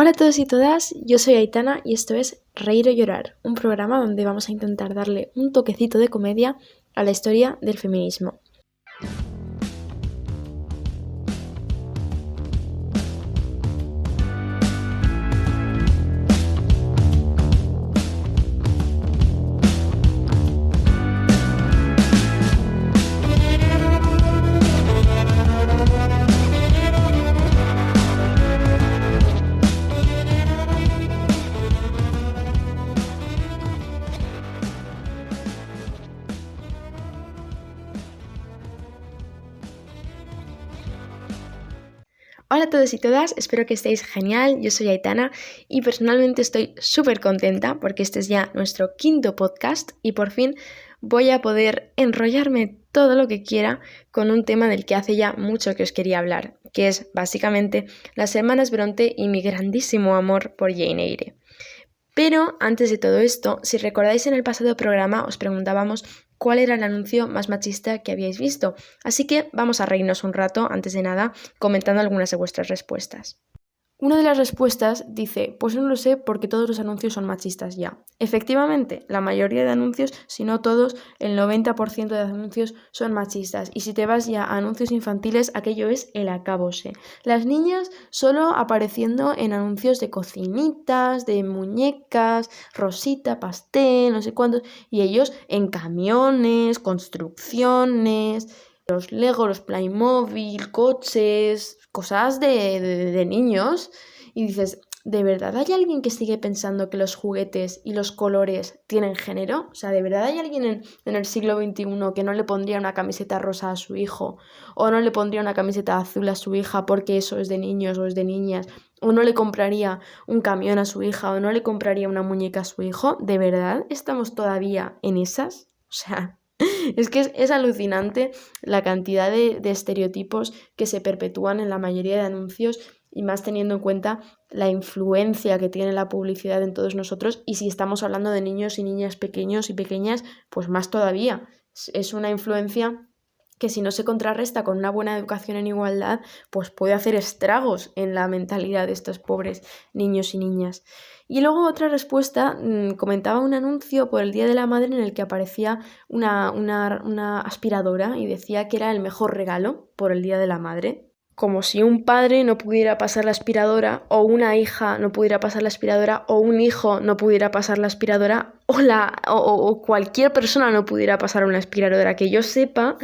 Hola a todos y todas, yo soy Aitana y esto es Reír o Llorar, un programa donde vamos a intentar darle un toquecito de comedia a la historia del feminismo. Hola a todos y todas, espero que estéis genial, yo soy Aitana y personalmente estoy súper contenta porque este es ya nuestro 5º podcast y por fin voy a poder enrollarme todo lo que quiera con un tema del que hace ya mucho que os quería hablar, que es básicamente las hermanas Bronte y mi grandísimo amor por Jane Eyre. Pero antes de todo esto, si recordáis en el pasado programa os preguntábamos cuál era el anuncio más machista que habíais visto, así que vamos a reírnos un rato, antes de nada, comentando algunas de vuestras respuestas. Una de las respuestas dice, pues no lo sé porque todos los anuncios son machistas ya. Efectivamente, la mayoría de anuncios, si no todos, el 90% de anuncios son machistas. Y si te vas ya a anuncios infantiles, aquello es el acabose. Las niñas solo apareciendo en anuncios de cocinitas, de muñecas, rosita, pastel, no sé cuántos, y ellos en camiones, construcciones, los Lego, los Playmobil, coches, cosas de niños. Y dices, ¿de verdad hay alguien que sigue pensando que los juguetes y los colores tienen género? O sea, ¿de verdad hay alguien en el siglo XXI que no le pondría una camiseta rosa a su hijo? ¿O no le pondría una camiseta azul a su hija porque eso es de niños o es de niñas? ¿O no le compraría un camión a su hija? ¿O no le compraría una muñeca a su hijo? ¿De verdad estamos todavía en esas? O sea... Es que es alucinante la cantidad de estereotipos que se perpetúan en la mayoría de anuncios y más teniendo en cuenta la influencia que tiene la publicidad en todos nosotros y si estamos hablando de niños y niñas pequeños y pequeñas, pues más todavía. Es una influencia que si no se contrarresta con una buena educación en igualdad, pues puede hacer estragos en la mentalidad de estos pobres niños y niñas. Y luego otra respuesta, comentaba un anuncio por el Día de la Madre en el que aparecía una aspiradora y decía que era el mejor regalo por el Día de la Madre. Como si un padre no pudiera pasar la aspiradora, o una hija no pudiera pasar la aspiradora, o un hijo no pudiera pasar la aspiradora, o cualquier persona no pudiera pasar una aspiradora. Que yo sepa,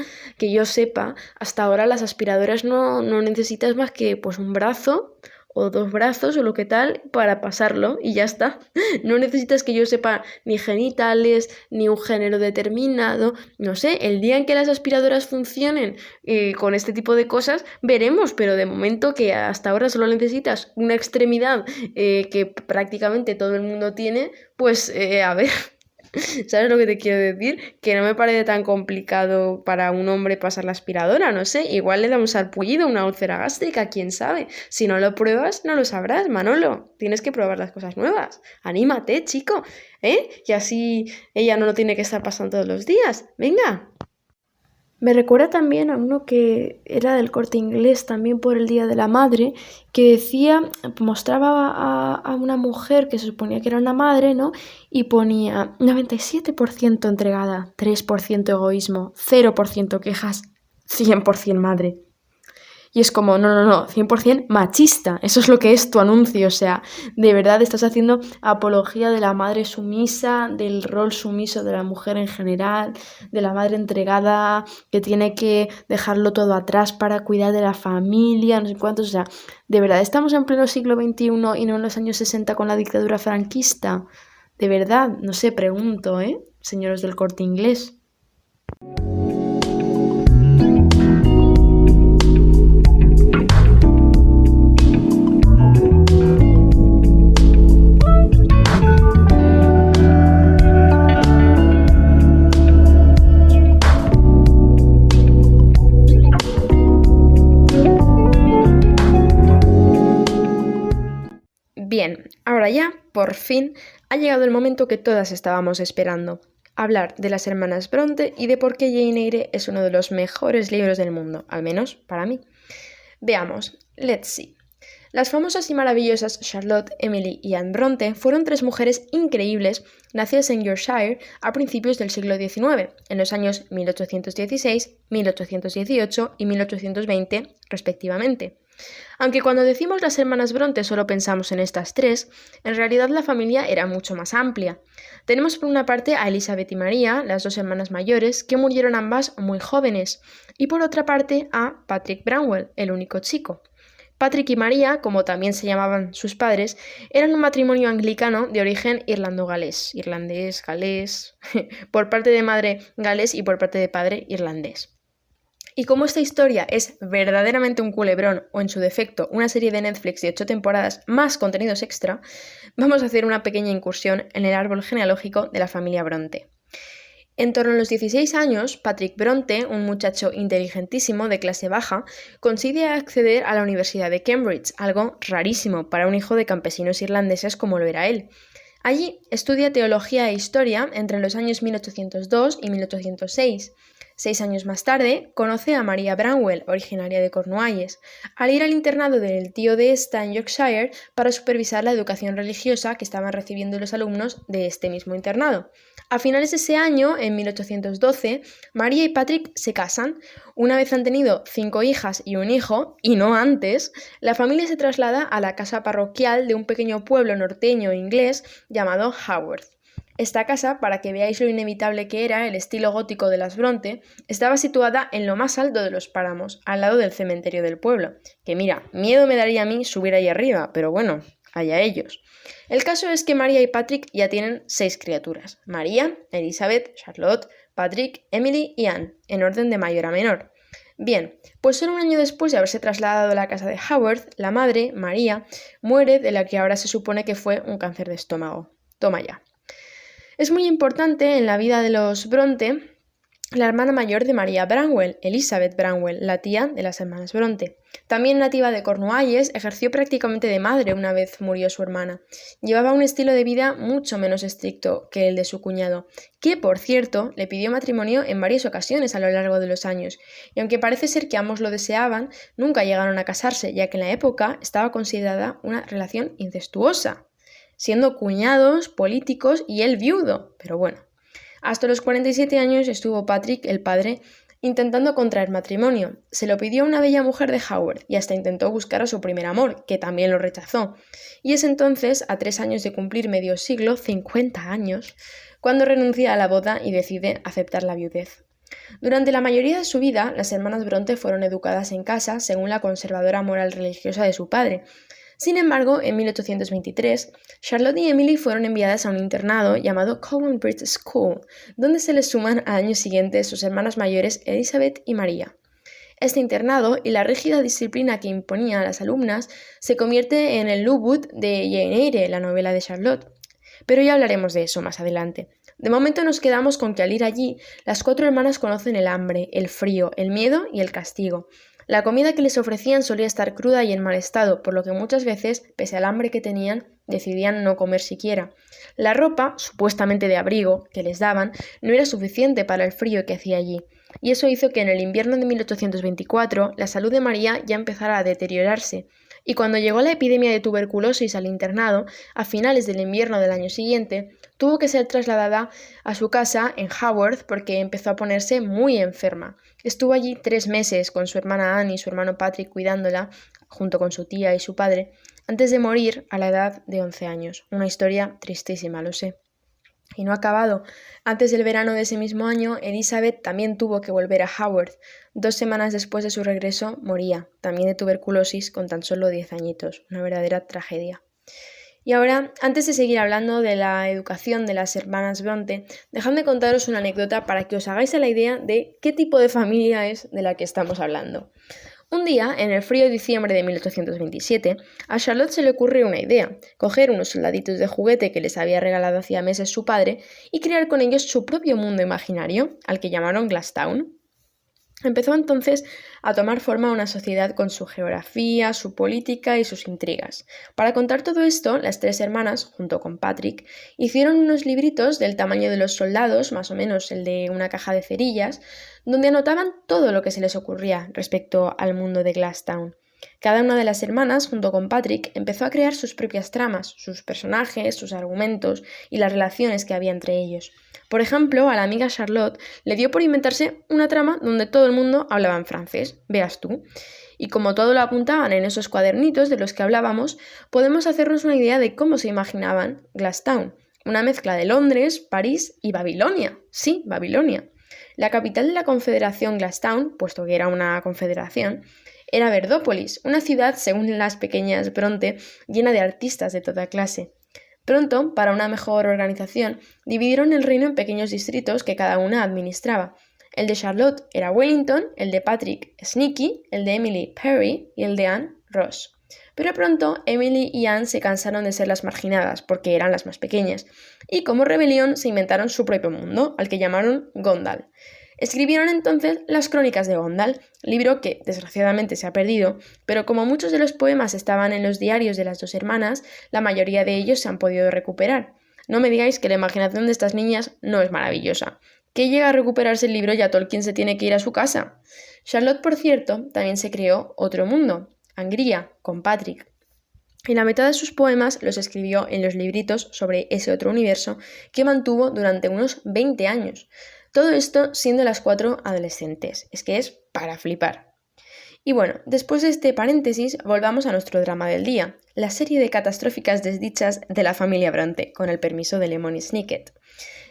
hasta ahora las aspiradoras no necesitas más que pues un brazo o 2 brazos o lo que tal para pasarlo y ya está. No necesitas que yo sepa ni genitales, ni un género determinado. No sé, el día en que las aspiradoras funcionen con este tipo de cosas, veremos, pero de momento que hasta ahora solo necesitas una extremidad que prácticamente todo el mundo tiene, pues a ver... ¿Sabes lo que te quiero decir? Que no me parece tan complicado para un hombre pasar la aspiradora, no sé, igual le da un sarpullido, una úlcera gástrica, quién sabe. Si no lo pruebas, no lo sabrás, Manolo. Tienes que probar las cosas nuevas. Anímate, chico, ¿eh? Y así ella no lo tiene que estar pasando todos los días. Venga. Me recuerda también a uno que era del Corte Inglés también por el Día de la Madre, que decía, mostraba a una mujer que se suponía que era una madre, ¿no? Y ponía 97% entregada, 3% egoísmo, 0% quejas, 100% madre. Y es como, no, 100% machista, eso es lo que es tu anuncio, o sea, de verdad estás haciendo apología de la madre sumisa, del rol sumiso de la mujer en general, de la madre entregada que tiene que dejarlo todo atrás para cuidar de la familia, no sé cuántos, o sea, de verdad estamos en pleno siglo XXI y no en los años 60 con la dictadura franquista, de verdad, no sé, pregunto, señores del Corte Inglés. Bien, ahora ya, por fin, ha llegado el momento que todas estábamos esperando. Hablar de las hermanas Bronte y de por qué Jane Eyre es uno de los mejores libros del mundo, al menos para mí. Veamos, let's see. Las famosas y maravillosas Charlotte, Emily y Anne Bronte fueron tres mujeres increíbles nacidas en Yorkshire a principios del siglo XIX, en los años 1816, 1818 y 1820, respectivamente. Aunque cuando decimos las hermanas Bronte solo pensamos en estas tres, en realidad la familia era mucho más amplia. Tenemos por una parte a Elizabeth y María, las dos hermanas mayores, que murieron ambas muy jóvenes, y por otra parte a Patrick Branwell, el único chico. Patrick y María, como también se llamaban sus padres, eran un matrimonio anglicano de origen galés, por parte de madre galés y por parte de padre irlandés. Y como esta historia es verdaderamente un culebrón o en su defecto una serie de Netflix de 8 temporadas más contenidos extra, vamos a hacer una pequeña incursión en el árbol genealógico de la familia Bronte. En torno a los 16 años, Patrick Bronte, un muchacho inteligentísimo de clase baja, consigue acceder a la Universidad de Cambridge, algo rarísimo para un hijo de campesinos irlandeses como lo era él. Allí estudia teología e historia entre los años 1802 y 1806. 6 años más tarde, conoce a María Branwell, originaria de Cornualles, al ir al internado del tío de esta en Yorkshire para supervisar la educación religiosa que estaban recibiendo los alumnos de este mismo internado. A finales de ese año, en 1812, María y Patrick se casan. Una vez han tenido 5 hijas y un hijo, y no antes, la familia se traslada a la casa parroquial de un pequeño pueblo norteño inglés llamado Haworth. Esta casa, para que veáis lo inevitable que era el estilo gótico de las Bronte, estaba situada en lo más alto de los páramos, al lado del cementerio del pueblo. Que mira, miedo me daría a mí subir ahí arriba, pero bueno, allá ellos. El caso es que María y Patrick ya tienen 6 criaturas. María, Elizabeth, Charlotte, Patrick, Emily y Anne, en orden de mayor a menor. Bien, pues solo un año después de haberse trasladado a la casa de Haworth, la madre, María, muere de la que ahora se supone que fue un cáncer de estómago. Toma ya. Es muy importante en la vida de los Bronte la hermana mayor de María Branwell, Elizabeth Branwell, la tía de las hermanas Bronte. También nativa de Cornualles, ejerció prácticamente de madre una vez murió su hermana. Llevaba un estilo de vida mucho menos estricto que el de su cuñado, que, por cierto, le pidió matrimonio en varias ocasiones a lo largo de los años, y aunque parece ser que ambos lo deseaban, nunca llegaron a casarse, ya que en la época estaba considerada una relación incestuosa, siendo cuñados, políticos y él viudo, pero bueno. Hasta los 47 años estuvo Patrick, el padre, intentando contraer matrimonio. Se lo pidió a una bella mujer de Haworth y hasta intentó buscar a su primer amor, que también lo rechazó. Y es entonces, a 3 años de cumplir medio siglo, 50 años, cuando renuncia a la boda y decide aceptar la viudez. Durante la mayoría de su vida, las hermanas Bronte fueron educadas en casa según la conservadora moral religiosa de su padre. Sin embargo, en 1823, Charlotte y Emily fueron enviadas a un internado llamado Cowan Bridge School, donde se les suman al año siguiente sus hermanas mayores Elizabeth y María. Este internado y la rígida disciplina que imponía a las alumnas se convierte en el Lowood de Jane Eyre, la novela de Charlotte. Pero ya hablaremos de eso más adelante. De momento nos quedamos con que al ir allí, las 4 hermanas conocen el hambre, el frío, el miedo y el castigo. La comida que les ofrecían solía estar cruda y en mal estado, por lo que muchas veces, pese al hambre que tenían, decidían no comer siquiera. La ropa, supuestamente de abrigo, que les daban, no era suficiente para el frío que hacía allí, y eso hizo que en el invierno de 1824 la salud de María ya empezara a deteriorarse, y cuando llegó la epidemia de tuberculosis al internado, a finales del invierno del año siguiente, tuvo que ser trasladada a su casa en Haworth porque empezó a ponerse muy enferma. Estuvo allí 3 meses con su hermana Anne y su hermano Patrick cuidándola, junto con su tía y su padre, antes de morir a la edad de 11 años. Una historia tristísima, lo sé. Y no ha acabado. Antes del verano de ese mismo año, Elizabeth también tuvo que volver a Haworth. 2 semanas después de su regreso, moría, también de tuberculosis, con tan solo 10 añitos. Una verdadera tragedia. Y ahora, antes de seguir hablando de la educación de las hermanas Bronte, dejadme contaros una anécdota para que os hagáis a la idea de qué tipo de familia es de la que estamos hablando. Un día, en el frío diciembre de 1827, a Charlotte se le ocurrió una idea: coger unos soldaditos de juguete que les había regalado hacía meses su padre y crear con ellos su propio mundo imaginario, al que llamaron Glasstown. Empezó entonces a tomar forma una sociedad con su geografía, su política y sus intrigas. Para contar todo esto, las 3 hermanas, junto con Patrick, hicieron unos libritos del tamaño de los soldados, más o menos el de una caja de cerillas, donde anotaban todo lo que se les ocurría respecto al mundo de Glasstown. Cada una de las hermanas, junto con Patrick, empezó a crear sus propias tramas, sus personajes, sus argumentos y las relaciones que había entre ellos. Por ejemplo, a la amiga Charlotte le dio por inventarse una trama donde todo el mundo hablaba en francés, veas tú. Y como todo lo apuntaban en esos cuadernitos de los que hablábamos, podemos hacernos una idea de cómo se imaginaban Glasstown, una mezcla de Londres, París y Babilonia. Sí, Babilonia. La capital de la Confederación Glasstown, puesto que era una confederación, era Verdópolis, una ciudad, según las pequeñas Bronte, llena de artistas de toda clase. Pronto, para una mejor organización, dividieron el reino en pequeños distritos que cada una administraba. El de Charlotte era Wellington, el de Patrick Sneaky, el de Emily Perry y el de Anne Ross. Pero pronto Emily y Anne se cansaron de ser las marginadas, porque eran las más pequeñas, y como rebelión se inventaron su propio mundo, al que llamaron Gondal. Escribieron entonces las Crónicas de Gondal, libro que desgraciadamente se ha perdido, pero como muchos de los poemas estaban en los diarios de las dos hermanas, la mayoría de ellos se han podido recuperar. No me digáis que la imaginación de estas niñas no es maravillosa. Que llega a recuperarse el libro y ya Tolkien se tiene que ir a su casa. Charlotte, por cierto, también se creó otro mundo, Angria, con Patrick. Y la mitad de sus poemas los escribió en los libritos sobre ese otro universo que mantuvo durante unos 20 años. Todo esto siendo las 4 adolescentes. Es que es para flipar. Y bueno, después de este paréntesis, volvamos a nuestro drama del día, la serie de catastróficas desdichas de la familia Bronte, con el permiso de Lemony Snicket.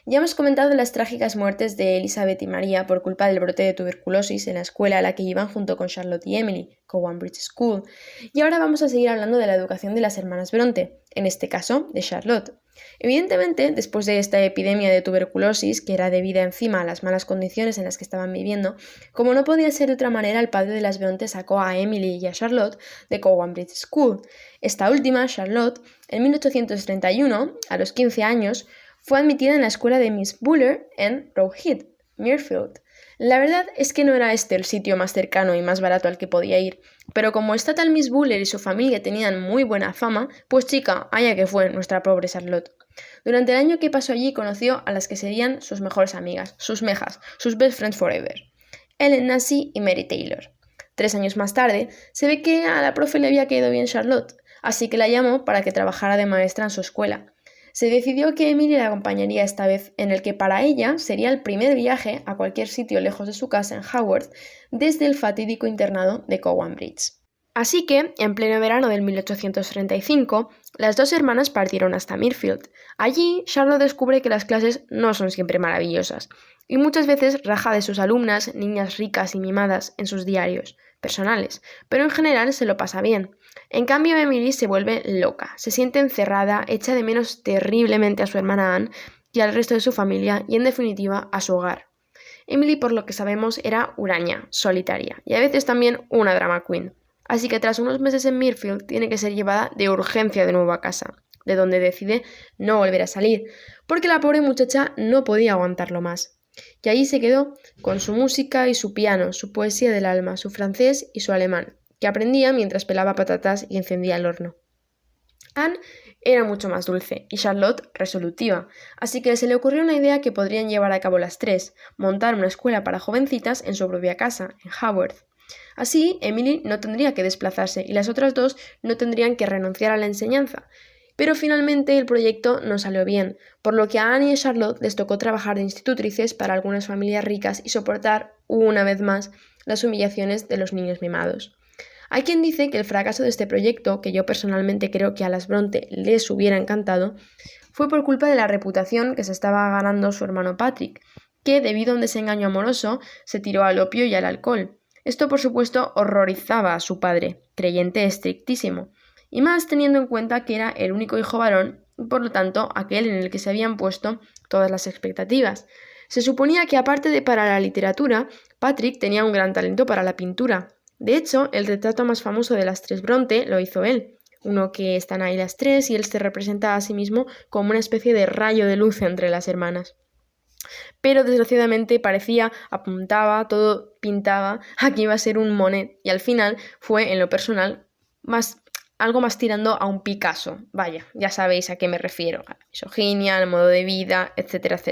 Ya hemos comentado las trágicas muertes de Elizabeth y María por culpa del brote de tuberculosis en la escuela a la que iban junto con Charlotte y Emily, Cowan Bridge School, y ahora vamos a seguir hablando de la educación de las hermanas Bronte, en este caso de Charlotte. Evidentemente, después de esta epidemia de tuberculosis, que era debida encima a las malas condiciones en las que estaban viviendo, como no podía ser de otra manera, el padre de las Bronte sacó a Emily y a Charlotte de Cowan Bridge School. Esta última, Charlotte, en 1831, a los 15 años, fue admitida en la escuela de Miss Buller en Roe Head, Mirfield. La verdad es que no era este el sitio más cercano y más barato al que podía ir, pero como esta tal Miss Buller y su familia tenían muy buena fama, pues chica, allá que fue nuestra pobre Charlotte. Durante el año que pasó allí conoció a las que serían sus mejores amigas, sus mejas, sus best friends forever, Ellen Nassy y Mary Taylor. 3 años más tarde, se ve que a la profe le había caído bien Charlotte, así que la llamó para que trabajara de maestra en su escuela. Se decidió que Emily la acompañaría esta vez, en el que para ella sería el primer viaje a cualquier sitio lejos de su casa en Haworth desde el fatídico internado de Cowan Bridge. Así que, en pleno verano del 1835, las dos hermanas partieron hasta Mirfield. Allí, Charlotte descubre que las clases no son siempre maravillosas, y muchas veces raja de sus alumnas, niñas ricas y mimadas, en sus diarios personales, pero en general se lo pasa bien. En cambio, Emily se vuelve loca, se siente encerrada, echa de menos terriblemente a su hermana Anne y al resto de su familia y, en definitiva, a su hogar. Emily, por lo que sabemos, era huraña, solitaria y a veces también una drama queen. Así que tras unos meses en Mirfield tiene que ser llevada de urgencia de nuevo a casa, de donde decide no volver a salir, porque la pobre muchacha no podía aguantarlo más. Y allí se quedó con su música y su piano, su poesía del alma, su francés y su alemán, que aprendía mientras pelaba patatas y encendía el horno. Anne era mucho más dulce y Charlotte resolutiva, así que se le ocurrió una idea que podrían llevar a cabo las tres, montar una escuela para jovencitas en su propia casa, en Haworth. Así, Emily no tendría que desplazarse y las otras dos no tendrían que renunciar a la enseñanza. Pero finalmente el proyecto no salió bien, por lo que a Anne y a Charlotte les tocó trabajar de institutrices para algunas familias ricas y soportar, una vez más, las humillaciones de los niños mimados. Hay quien dice que el fracaso de este proyecto, que yo personalmente creo que a las Bronte les hubiera encantado, fue por culpa de la reputación que se estaba ganando su hermano Patrick, que, debido a un desengaño amoroso, se tiró al opio y al alcohol. Esto, por supuesto, horrorizaba a su padre, creyente estrictísimo, y más teniendo en cuenta que era el único hijo varón y por lo tanto aquel en el que se habían puesto todas las expectativas. Se suponía que aparte de para la literatura, Patrick tenía un gran talento para la pintura. De hecho, el retrato más famoso de las tres Bronte lo hizo él, uno que están ahí las tres y él se representa a sí mismo como una especie de rayo de luz entre las hermanas. Pero desgraciadamente parecía, apuntaba, todo pintaba a que iba a ser un Monet y al final fue, en lo personal, algo más tirando a un Picasso. Vaya, ya sabéis a qué me refiero, a la misoginia, al modo de vida, etcétera, etcétera.